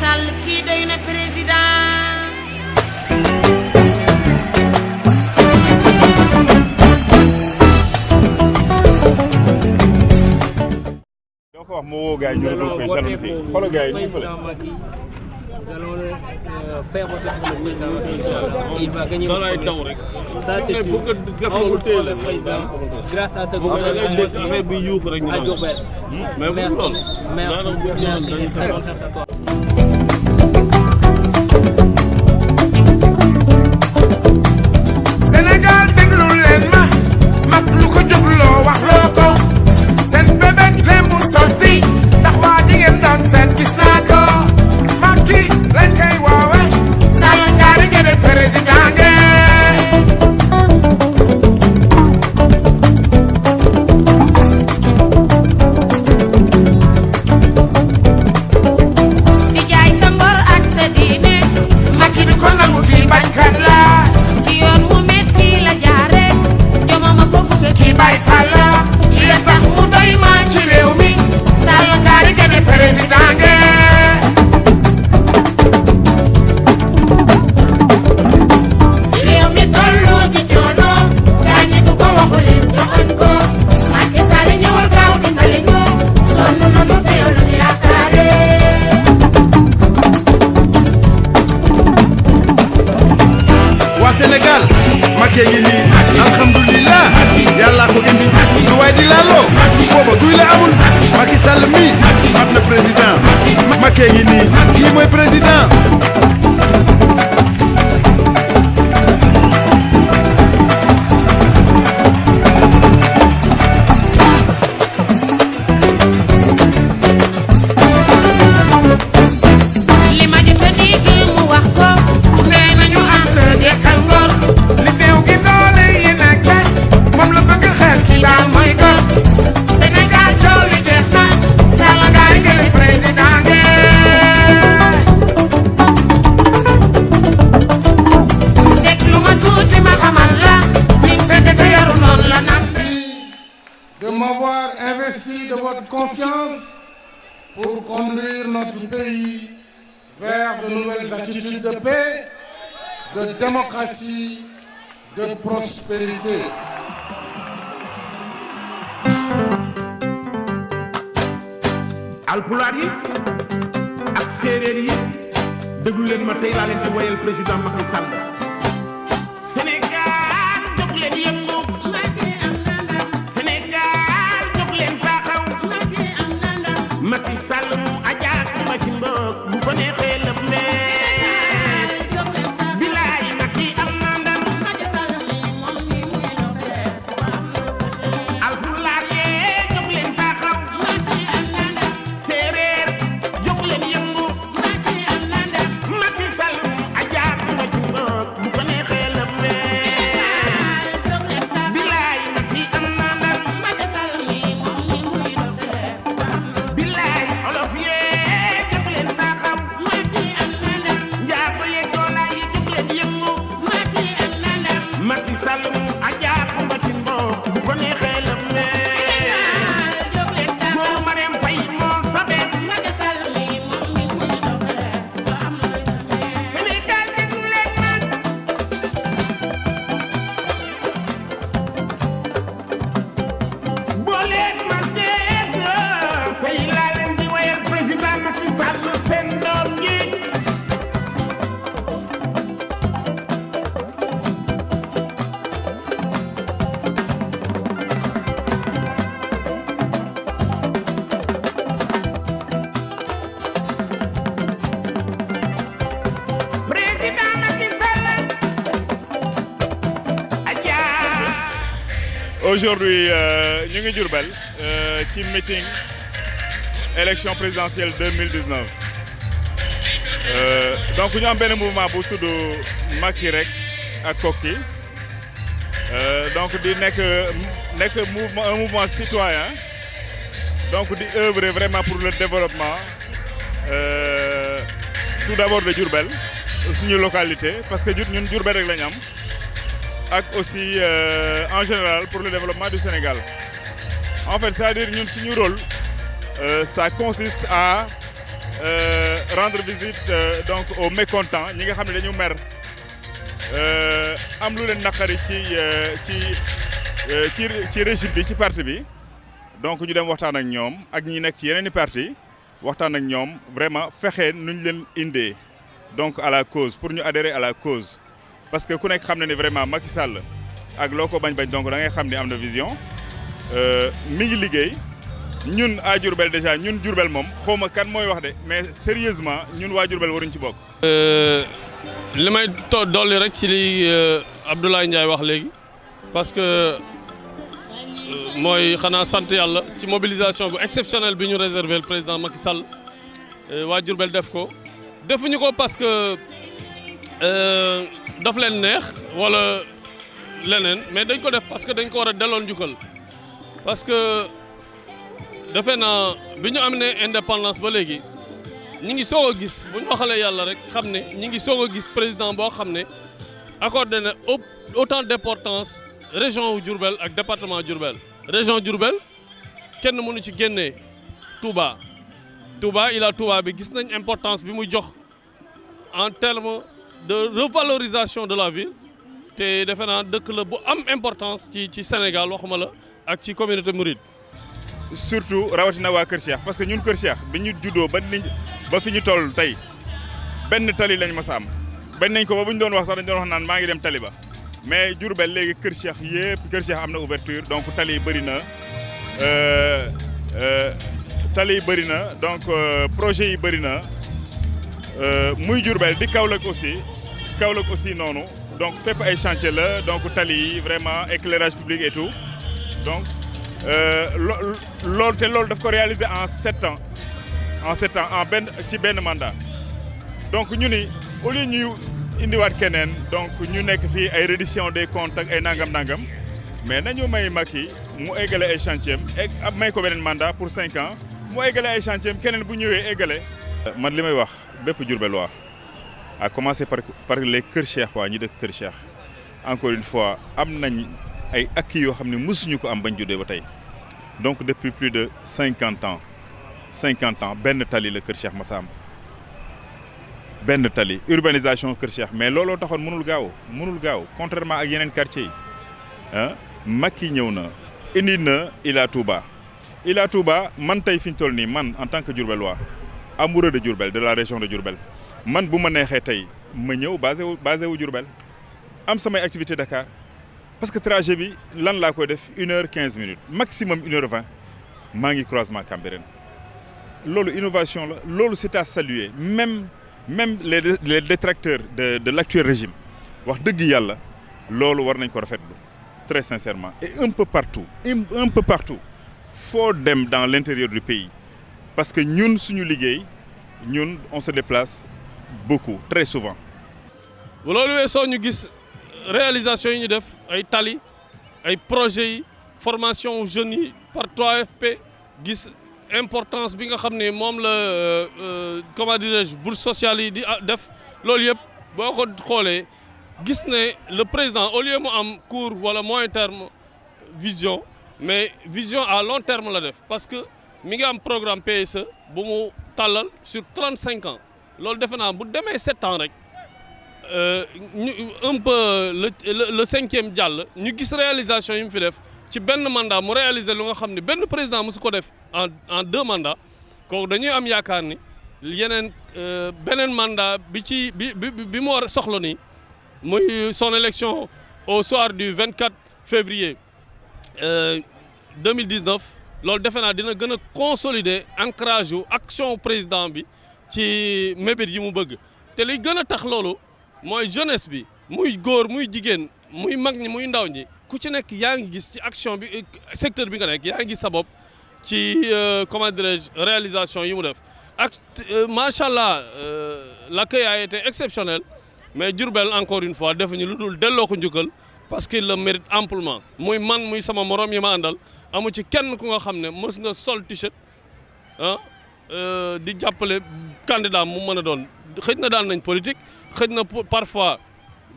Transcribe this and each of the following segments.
Sall kii doy na président. doo ko wax moo woo gars yi ñu regroupé gendarme fii xoolal gars yi ñu fële. Nous allons faire votre président. Il va gagner. Ça, c'est pour que le président, grâce à ce gouvernement, à Diourbel. Merci. Sénégal déglu leen ma mag lu ko jógloo wax loo ko seen bébét leen mu sotti ndax waa jigéen doon seen gis naa ko Macky lañ koy woowe Sall ngaari ngeen président ngeen di jaay sa ngor ak sa diine Macky du ko nangu kii bañkat la ci yoon wu metti la jaare jomama ko bëgg kii bay Fall la li tax mu doy ma ci réew mi Sall ngaari ngeen président ngeen réew mi tollu ci coono gaañi ku ko waxul joxoñ ko Macky Sall ñëwal gaaw dimbali ñu sonn nanu te yow lañu yaakaare waa Sénégal Macky ngi nii alhamdulilah yàlla ko indi lu waay di laaloo booba duy la amul Macky Sall mi mat na président Macky ngi nii kii mooy président li ma jot a dégg mu wax ko nee nañu ànd dekkal ngor li néew gi doole yi nekk moom la bëgg xeex ki daal mooy gor Sénégal coow li jeex na Sall ngaari ngeen président ngeen déglu ma tuuti ma xamal la lim sedd te yaru noonu la nam de m'avoir investi de votre confiance pour conduire notre pays vers de nouvelles attitudes de paix, de démocratie, de prospérité. alpulaar yi ak séeréer yi déglu leen ma tey laa leen di woyal président Macky Sall Sénégal jóg leen yëngu Sénégal jóg leen taxaw Macky Sall mu ajaak ma ci mbokk bu ko neexee lëf leen bilaay Macky am na ndam alpulaar yee jóg leen taxaw séeréer jóg leen yëngu Macky Sall mu ajaak ma ci mbokk bu ko neexee lëf leen bilaay Macky am na ndam bilaay olof yee jóg leen taxaw njaago yee joolaa yi jóg leen yëngu Macky Sall mu ajaak ma ci mbokk bu ko neexee lëf leen góor Marème Faye moo sabet Sénégal déglu leen ma boo leen ma dégg tey laa leen di woyal président Macky Sall seen doom ji président Macky Sall aja Aujourd'hui ñu ngi Diourbel ci meeting élection présidentielle 2019 donc ñu am benn mouvement bu tudd Macky rek ak Kokki donc di nekk mouvement un mouvement citoyen donc di œuvrer vraiment pour le développement tout d'abord de Diourbel suñu localité parce que ñun Diourbel rek la ñu am ak aussi en général pour le développement du Sénégal. En fait, c'est-à-dire ñun suñu rôle ça consiste à rendre visite donc aux mécontents ñi nga xam ne dañu mer am lu leen naqari ci régime bi ci parti bi donc ñu dem waxtaan ak ñoom ak ñi nekk ci yeneen i parti waxtaan ak ñoom vraiment fexe nuñ leen indee donc à la cause pour ñu adhérer à la cause parce que ku nekk xam na ni vraiment Macky Sall ak loo ko bañ-bañ donc da ngay xam ni am na vision mi ngi liggéey ñun à Diourbel déjà ñun Diourbel moom xawma kan mooy wax de mais sérieusement ñun waa Diourbel waruñ ci bokk. li may dolli rek ci li Abdoulaye Ndiaye wax léegi parce que mooy xanaa sant yàlla ci mobilisation bu exceptionnelle bi ñu réservé le président Macky Sall waa Diourbel def ko defuñu ko parce que daf leen neex wala leneen mais dañ ko def parce que dañ ko war a delloon njukkal parce que defe naa bi ñu am ne indépendance ba léegi ñi ngi soog a gis bu ñu waxalee yàlla rek xam ne ñi ngi soog a gis président boo xam ne accordé na autant d'importance région wu Diourbel ak département Diourbel région Diourbel kenn mënu ci génnee Touba Ila Touba bi gis nañ importance bi muy jox en termes de revalorisation de la ville te defe naa dëkk la bu am importance ci Sénégal waxuma la ak ci communauté mouride. surtout rawatina waa Kër Cheikh parce que ñun Kër Cheikh bi ñu juddoo ba fi ñu toll tey benn tali lañ mas a am bañ nañ ko ba bu ñu doon wax sax dañ doon wax naan maa ngi dem tali ba mais Diourbel léegi Kër Cheikh yëpp Kër Cheikh am na ouverture donc tali yi bëri na donc projet yi bëri na muy Diourbel di Kaolack aussi noonu donc fépp ay chantier la donc tali yi vraiment éclairage public et tout donc loolu daf ko réaliser en 7 ans ci benn mandat donc ñu ni au lieu ñuy indiwaat keneen donc ñu nekk fii ay reddition des comptes ak ay nangam mais nañu may Macky mu eggale ay chantier am may ko beneen mandat pour 5 ans mu eggale ay chantier keneen bu ñëwee eggale. man li may wax bépp Diourbellois à commencer par les Kër Cheikh waa ñi dëkk Kër Cheikh encore une fois am nañ ay acquis yoo xam ne mësuñu ko am bañ juddee ba tey donc depuis plus de 50 ans benn tali la Kër Cheikh Massa am benn tali urbanisation Kër Cheikh mais looloo taxoon mënul gaaw contrairement ak yeneen quartiers yi ah Macky ñëw na indi na Ila Touba man tey fi ñu toll nii man en tant que Diourbellois amoureux de Diourbel de la région de Diourbel man bu ma neexee tey ma ñëw basé wu Diourbel am samay activité Dakar parce que trajet bi lan laa koy def 1h15 maximum 1h20 maa ngi croisement Cambérène loolu innovation la loolu c'est à saluer même les détracteurs de l'actuel régime wax dëgg yàlla loolu war nañ ko rafetlu très sincèrement et un peu partout foo dem dans l'intérieur du pays parce que ñun suñu liggéey ñun on se déplace beaucoup très souvent. loolu weesoo ñu gis réalisation yi ñu def ay tali ay projets yi formation jeunes yi par 3FP gis importance bi nga xam ne moom la comment dirais-je bourse sociale yi di def loolu yëpp boo ko xoolee gis ne le président au lieu mu am court wala moyen terme vision mais vision à long terme la def parce que mi ngi am programme PSE bu mu tàllal sur 35 ans loolu defe naa bu demee 7 ans rek un peu le 5e jàll ñu gis réalisation yi mu fi def ci benn mandat mu réaliser lu nga xam ne benn président mosu ko def en 2 mandats kooku dañuy am yaakaar ni yeneen beneen mandat bi mu war a soxla nii muy son élection au soir du 24 février 2019 loolu defe naa dina gën a consolider ancrage yu action président bi ci mébét yi mu bëgg te li gën a tax loolu mooy jeunesse bi muy góor muy jigéen muy mag ñi muy ndaw ñi ku ci nekk yaa ngi gis ci action bi secteur bi nga nekk yaa ngi gis sa bopp ci comment dirais-je réalisation yi mu def ak macha allah l'accueil a été exceptionnel mais Diourbel encore une fois defuñu lu dul delloo ko njukkal parce qu'il le mérite amplement muy man muy sama morom yi ma àndal amu ci kenn ku nga xam ne mës nga sol t-shirt di jàppale candidat mu mën a doon xëj na daan nañ politique xëj na parfois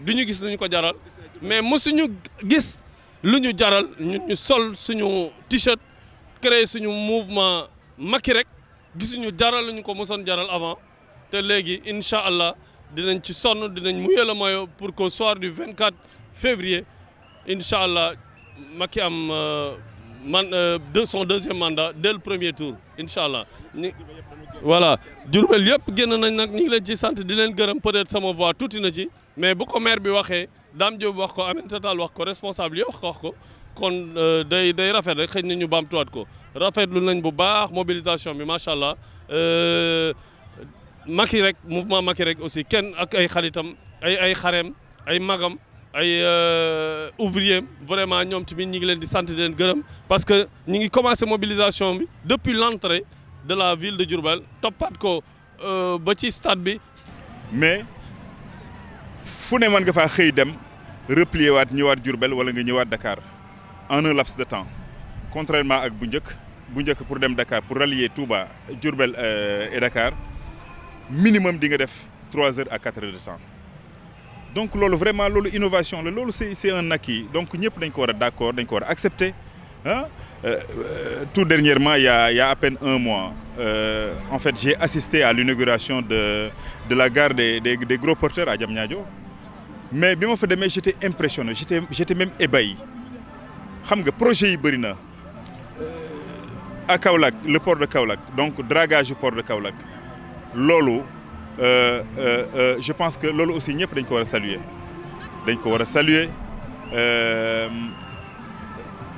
du ñu gis lu ñu ko jaral mais mësuñu gis lu ñu jaral ñu sol suñu t-shirt créer suñu mouvement Macky rek gisuñu jaral ñu ko mosoon jaral avant te léegi incha allah dinañ ci sonn dinañ mouiller le maillot pour qu'au soir du 24 février incha allah Macky am son deuxième mandat dès le premier tour incha allah. Voilà Diourbel yëpp génn nañ nag ñu ngi leen ci sant di leen gërëm peut-être sama voix tuuti na ci mais bu ko maire bi waxee Dame Diop wax ko Aminata Tall wax ko responsable yi wax ko kon day rafet rek xëy na ñu baamtuwaat ko rafetlu nañ bu baax mobilisation bi macha allah Macky rek mouvement Macky rek aussi kenn ak ay xaritam ay xareem ay magam ay ouvrier vraiment ñoom tamit ñi ngi leen di sant di leen gërëm parce que ñi ngi commencé mobilisation bi depuis l'entrée de la ville de Diourbel toppaat ko ba ci stade bi. mais fu ne mën nga faa xëy dem replier waat ñëwaat Diourbel wala nga ñëwaat Dakar en un laps de temps contrairement ak bu njëkk pour dem Dakar pour rallier Touba Diourbel et Dakar minimum di nga def 3 heures à 4 heures de temps donc loolu vraiment loolu innovation la loolu c'est un acquis donc ñëpp dañ ko war a d'accord dañ ko war a accepter ah. Tout dernièrement, il y a à peine un mois, en fait, j'ai assisté à l'inauguration de la gare des gros porteurs à Diamniadio. Mais bi ma fa demee j'étais impressionné, j'étais même ébahi. Xam nga projet yi bëri na à Kaolack, le port de Kaolack, donc dragage du port de Kaolack. Loolu je pense que loolu aussi ñëpp dañ ko war a saluer. Dañ ko war a saluer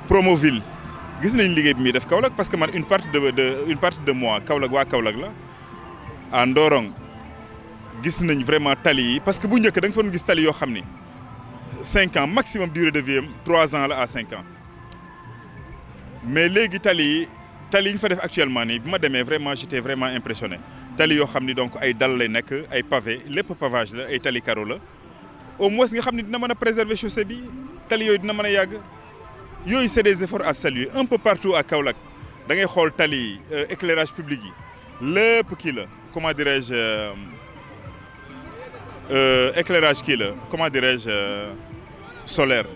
Promoville. gis nañ liggéey bi muy def Kaolack parce que man une partie de moi Kaolack waa Kaolack la à Ndorong gis nañ vraiment tali yi parce que bu njëkk da nga fa doon gis tali yoo xam ni 5 ans maximum durée de vie am 3 ans la à 5 ans mais léegi tali yi ñu fa def actuellement nii bi ma demee vraiment j'étais vraiment impressionné tali yoo xam ni donc ay dal lay nekk ay pavé lépp pavage la ay tali carreau la au moins nga xam ni dina mën a préserver chaussée bi tali yooyu dina mën a yàgg. yooyu c'est des efforts à saluer un peu partout à Kaolack da ngay xool tali éclairage public yi lépp kii la comment dirais-je éclairage kii la comment dirais-je solaire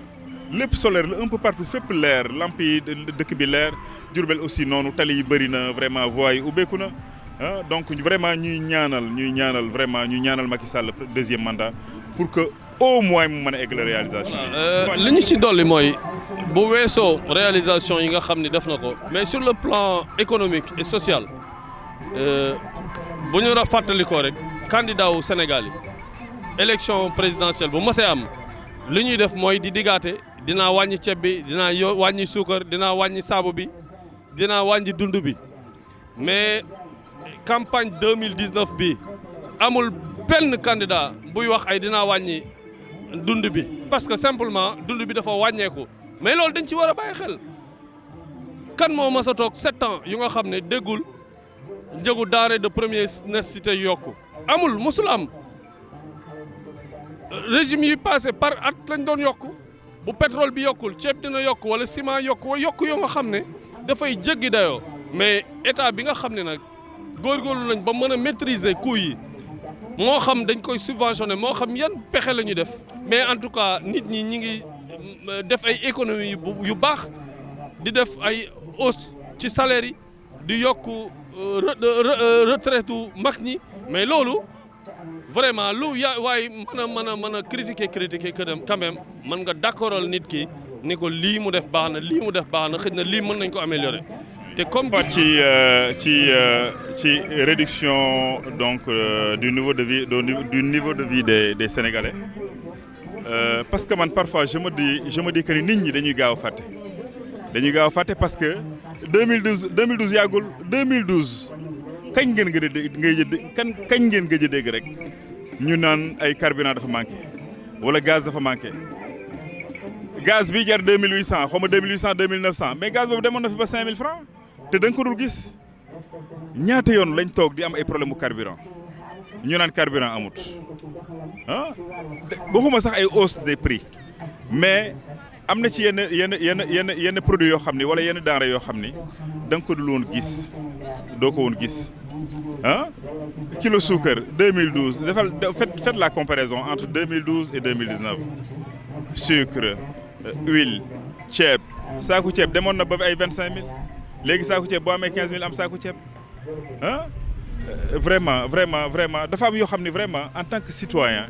lépp solaire la un peu partout fépp leer lamp yi dëkk bi leer Diourbel aussi noonu tali yi bëri na vraiment voies yi ubbeeku na ah donc vraiment ñuy ñaanal Macky Sall deuxième mandat pour que au moins mu mën a egg la réalisation. li ñu ci dolli mooy bu weesoo réalisation yi nga xam ni def na ko mais sur le plan économique et social bu ñu fàttalikoo rek candidat wu Sénégal yi élection présidentielle bu mosee am li ñuy def mooy di digaate dinaa wàññi ceeb bi dinaa wàññi suukar dinaa wàññi saabu bi dinaa wàññi dund bi mais campagne 2019 bi amul benn candidat buy wax ay dinaa wàññi dund bi parce que simplement dund bi dafa wàññeeku mais loolu dañ ci war a bàyyi xel kan moo mas a toog 7 ans yu nga xam ne déggul njëgu denrée de première nécessité yokku amul mosul am régime yi passé par at lañ doon yokku bu pétrole bi yokkul ceeb dina yokku wala ciment yokku yoo nga xam ne dafay jéggi dayoo mais état bi nga xam ne nag góorgóorlu lañ ba mën a maîtriser coût yi moo xam dañ koy subventionné moo xam yan pexe la ñu def mais en tout cas nit ñi ñi ngi def ay économie yu baax di def ay hausse ci salaire yi di yokk retraite mag ñi mais loolu vraiment lu waaye mën a critiquer quand même mën nga d'accordal nit ki ni ko lii mu def baax na xëy na lii mën nañ ko améliorer te comme ci réduction donc du niveau de vie des Sénégalais parce que man parfois je me dis que nit ñi dañuy gaaw a fàtte parce que 2012 yàggul 2012 kañ ngeen gëj a dégg rek ñu naan ay carburant dafa manqué wala gaz dafa manqué gaz bi jar 2800 xaw ma 2800 2900 mais gaz boobu demoon na fi ba 5000 francs te da nga ko dul gis ñaata yoon lañ toog di am ay problème mu carburant ñu naan carburant amut ah waxuma sax ay hausse des prix mais am na ci yenn produits yoo xam ni wala yenn denrées yoo xam ni da nga ko dul woon gis doo ko woon gis ah kilo suukar 2012 faites la comparaison entre 2012 et 2019 sucre huile ceeb saaku ceeb demoon na ba ay 25000 léegi saaku ceeb boo amee 15000 am saaku ceeb ah vraiment dafa am yoo xam ne vraiment en tant que citoyen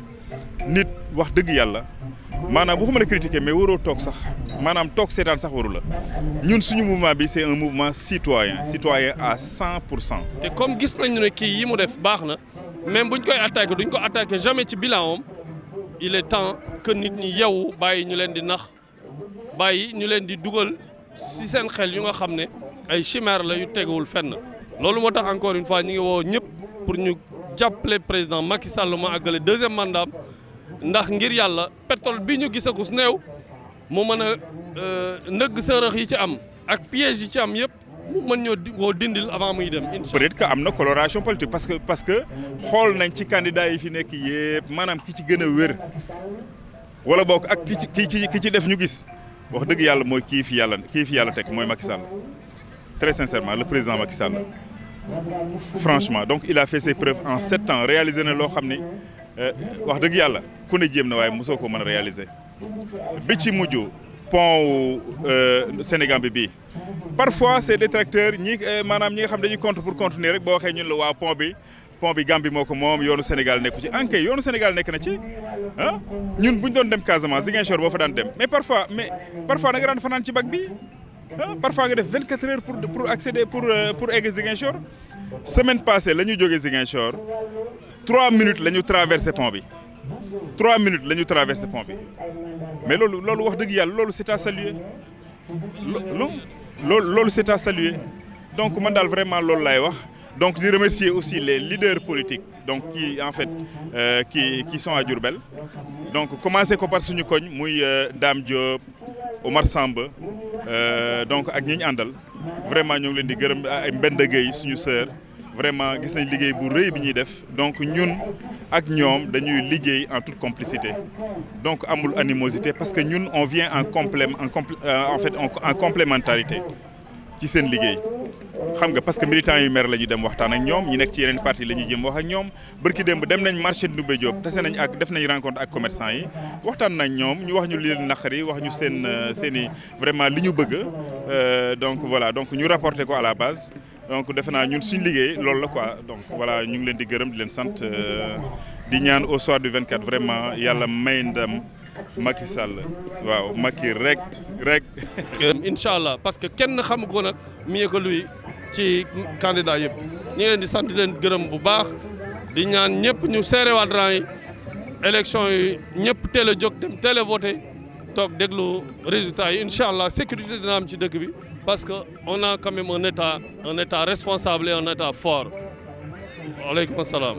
nit wax dëgg yàlla maanaam waxuma la critiquer mais waroo toog sax maanaam toog seetaan sax waru la ñun suñu mouvement bi c'est un mouvement citoyen à 100%. te comme gis nañu ne kii yi mu def baax na même buñ koy attaqué duñ ko attaqué jamais ci bilan am il est temps que nit ñi yeewu bàyyi ñu leen di nax bàyyi ñu leen di dugal ci seen xel yu nga xam ne ay chimère la yu teguwul fenn loolu moo tax encore une fois ñu ngi woo ñëpp pour ñu jàppale président Macky Sall ma àggale deuxième mandat ndax ngir yàlla pétrole bi ñu gisagus néew mu mën a ndëgg sërëx yi ci am ak piège yi ci am yëpp mu mën ñoo koo dindil avant muy dem. peut-être que am na coloration politique parce que xool nañ ci candidat yi fi nekk yëpp maanaam ki ci gën a wér wala boog ak ki ci def ñu gis wax dëgg yàlla mooy kii fi yàlla teg mooy Macky Sall très sincèrement le président Macky Sall franchement donc il a fait ses preuves en 7 ans réalisé na loo xam ni wax dëgg yàlla ku ne jéem na waaye mosoo ko mën a réaliser bi ci mujj pont Sénégal bi bii parfois c'est détracteurs ñi maanaam ñi nga xam dañuy compte pour contenir rek boo waxee ñun la waa pont bi Gambie moo ko moom yoonu Sénégal nekku ci ankay yoonu Sénégal nekk na ci ah ñun bu ñu doon dem Casamance Ziguinchor boo fa daan dem mais parfois da nga daan fanaan ci bac bi ah parfois nga def 24 heures pour accéder pour egg Ziguinchor semaine passée la ñu jógee Ziguinchor 3 minutes la ñu traversé pont bi 3 minutes la ñu traversé pont bi mais loolu wax dëgg yàlla loolu c'est à saluer loolu c'est à saluer donc man daal vraiment loolu laay wax donc di remercier aussi les leaders politiques donc qui en fait qui sont à Diourbel donc commencé ko par suñu koñ muy Dame Diop Omar Samba donc ak ñi ñu àndal vraiment ñoo ngi leen di gërëm ay Mbenda Gueye suñu sœur vraiment gis nañ liggéey bu rëy bi ñuy def donc ñun ak ñoom dañuy liggéey en toute complicité donc amul animosité parce que ñun on vient en complémentarité ci seen liggéey xam nga parce que militants yu maire la ñu dem waxtaan ak ñoom ñi nekk ci yeneen parti la ñuy jëm wax ak ñoom barki démb dem nañ marché Ndoumbé Diop tase nañ ak def nañ rencontre ak commerçant yi waxtaan nañ ñoom ñu wax ñu li leen naqari wax ñu seen i vraiment li ñu bëgg donc voilà donc ñu rapporté ko à la base donc defe naa ñun suñu liggéey loolu la quoi donc voilà ñu ngi leen di gërëm di leen sant di ñaan au soir du 24 vraiment yàlla may ndam Macky Sall waaw Macky rek. incha allah parce que kenn xamu ko nag mieux que lui ci candidat yëpp ñu ngi leen di sant leen gërëm bu baax di ñaan ñëpp ñu seerewaat rang yi élection yi ñëpp teel a jóg dem teel a voté toog déglu résultats yi incha allah sécurité dina am ci dëkk bi parce que on a quand même un état responsable et un état fort. Waaleykum salaam.